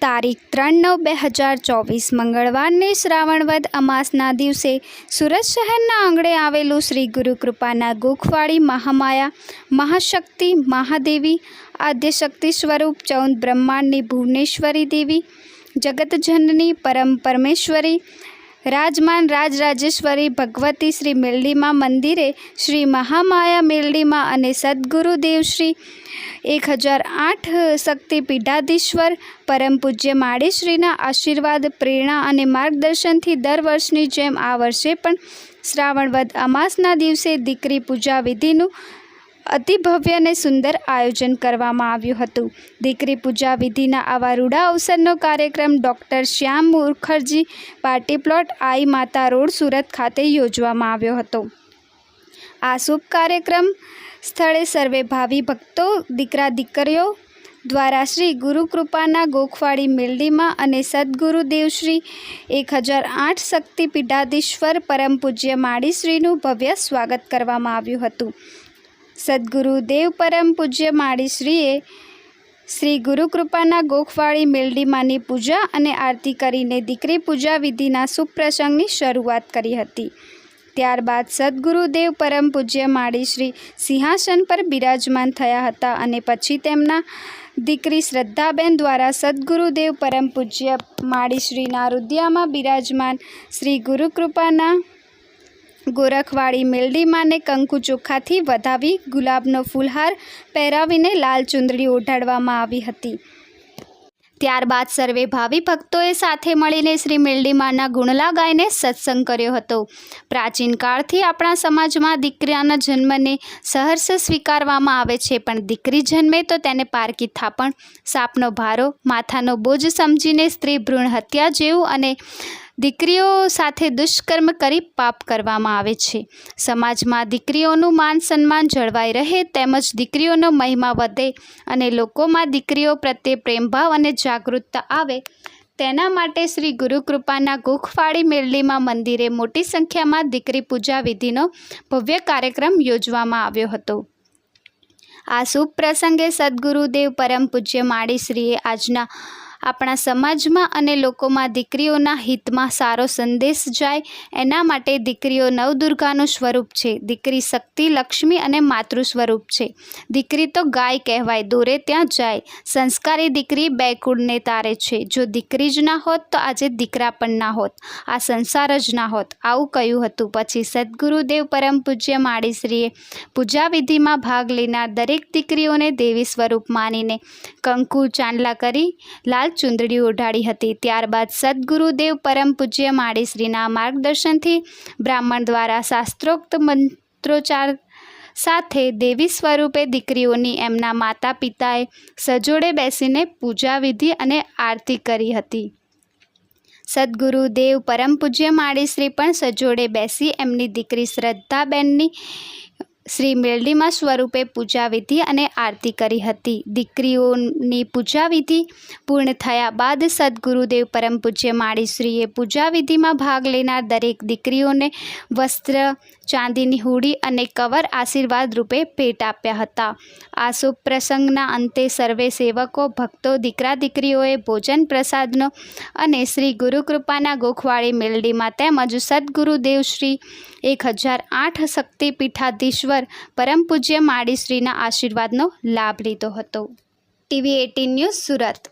તારીખ 3/9/2024 મંગળવારની શ્રાવણ વદ અમાસના દિવસે સુરત શહેરના આંગણે આવેલું શ્રી ગુરુકૃપાના ગોખવાડી મહામાયા મહાશક્તિ મહાદેવી આદ્યશક્તિ સ્વરૂપ 14 બ્રહ્માંડની ભુવનેશ્વરી દેવી જગતજનની પરમ પરમેશ્વરી રાજમાન રાજરાજેશ્વરી ભગવતી શ્રી મેલડીમાં મંદિરે શ્રી મહામાયા મેલડીમાં અને સદગુરુદેવ શ્રી 1008 શક્તિપીઠાધીશ્વર પરમ પૂજ્ય માળીશ્રીના આશીર્વાદ પ્રેરણા અને માર્ગદર્શનથી દર વર્ષની જેમ આ વર્ષે પણ શ્રાવણ વદ અમાસના દિવસે દીકરી પૂજા વિધિનું અતિ ભવ્ય અને સુંદર આયોજન કરવામાં આવ્યું હતું. દીકરી પૂજા વિધિના આવા રૂડા અવસરનો કાર્યક્રમ ડૉક્ટર શ્યામ મુખર્જી પાર્ટી પ્લોટ આઈ માતા રોડ સુરત ખાતે યોજવામાં આવ્યો હતો. આ શુભ કાર્યક્રમ સ્થળે સર્વે ભાવિ ભક્તો દીકરા દીકરીઓ દ્વારા શ્રી ગુરુકૃપાના ગોખવાડી મેલડીમાં અને સદગુરુદેવ શ્રી 1008 શક્તિપીઠાધીશ્વર પરમ પૂજ્ય માળીશ્રીનું ભવ્ય સ્વાગત કરવામાં આવ્યું હતું. સદગુરુદેવ પરમ પૂજ્ય માળીશ્રીએ શ્રી ગુરુકૃપાના ગોખવાડી મેલડીમાંની પૂજા અને આરતી કરીને દીકરી પૂજા વિધિના શુભ પ્રસંગની શરૂઆત કરી હતી. ત્યારબાદ સદગુરુદેવ પરમ પૂજ્ય માળીશ્રી સિંહાસન પર બિરાજમાન થયા હતા અને પછી તેમના દીકરી શ્રદ્ધાબેન દ્વારા સદગુરુદેવ પરમ પૂજ્ય માળીશ્રીના હૃદયમાં બિરાજમાન શ્રી ગુરુકૃપાના ગોરખવાડી મેલડીમાંને કંકુ ચોખાથી વધાવી ગુલાબનો ફૂલહાર પહેરાવીને લાલ ચુંદડી ઓઢાડવામાં આવી હતી. ત્યારબાદ સર્વે ભાવિ ભક્તોએ સાથે મળીને શ્રી મેલડીમાંના ગુણલા ગાઈને સત્સંગ કર્યો હતો. પ્રાચીન કાળથી આપણા સમાજમાં દીકરાના જન્મને સહર્ષ સ્વીકારવામાં આવે છે, પણ દીકરી જન્મે તો તેને પારકી થાપણ, સાપનો ભારો, માથાનો બોજ સમજીને સ્ત્રી ભ્રૂણ હત્યા જેવું અને દીકરીઓ સાથે દુષ્કર્મ કરી પાપ કરવામાં આવે છે. સમાજમાં દીકરીઓનું માન સન્માન જળવાઈ રહે તેમજ દીકરીઓનો મહિમા વધે અને લોકોમાં દીકરીઓ પ્રત્યે પ્રેમભાવ અને જાગૃતતા આવે તેના માટે શ્રી ગુરુકૃપાના ગોખવાડી મેલડીમાં મંદિરે મોટી સંખ્યામાં દીકરી પૂજા વિધિનો ભવ્ય કાર્યક્રમ યોજવામાં આવ્યો હતો. આ શુભ પ્રસંગે સદગુરુદેવ પરમ પૂજ્ય માળીશ્રીએ આજના આપણા સમાજમાં અને લોકોમાં દીકરીઓના હિતમાં સારો સંદેશ જાય એના માટે દીકરીઓ નવદુર્ગાનું સ્વરૂપ છે. દીકરી શક્તિ, લક્ષ્મી અને માતૃ સ્વરૂપ છે. દીકરી તો ગાય કહેવાય, દોરે ત્યાં જાય. સંસ્કારી દીકરી બે કુળને તારે છે. જો દીકરી જ ના હોત તો આજે દીકરા પણ ના હોત, આ સંસાર જ ના હોત, આવું કહ્યું હતું. પછી સદગુરુદેવ પરમ પૂજ્ય માળીશ્રીએ પૂજા વિધિમાં ભાગ લેનાર દરેક દીકરીઓને દેવી સ્વરૂપ માનીને કંકુ ચાંદલા કરી લાલ ચુંદડી ઓઢાડી હતી. ત્યારબાદ સદગુરુદેવ પરમ પૂજ્ય માળીશ્રીના માર્ગદર્શનથી બ્રાહ્મણ દ્વારા શાસ્ત્રોક્ત મંત્રોચ્ચાર સાથે દેવી સ્વરૂપે દીકરીઓની એમના માતા પિતાએ સજોડે બેસીને પૂજા વિધિ અને આરતી કરી હતી. સદગુરુદેવ પરમ પૂજ્ય માળીશ્રી પણ સજોડે બેસી એમની દીકરી શ્રદ્ધાબેનની શ્રી મેલડીમાં સ્વરૂપે પૂજા વિધિ અને આરતી કરી હતી. દીકરીઓની પૂજા વિધિ પૂર્ણ થયા બાદ સદગુરુદેવ પરમ પૂજ્ય માળીશ્રીએ પૂજા વિધિમાં ભાગ લેનાર દરેક દીકરીઓને વસ્ત્ર, ચાંદીની હુડી અને કવર આશીર્વાદ રૂપે ભેટ આપ્યા હતા. આ શુભ પ્રસંગના અંતે સર્વે સેવકો, ભક્તો, દીકરા દીકરીઓએ ભોજન પ્રસાદનો અને શ્રી ગુરુકૃપાના ગોખવાડી મેલડીમાં તેમજ સદગુરુદેવ શ્રી 1008 શક્તિપીઠાધીશ્વર પરમ પૂજ્ય માળીશ્રીના આશીર્વાદનો લાભ લીધો હતો. TV18 news Surat.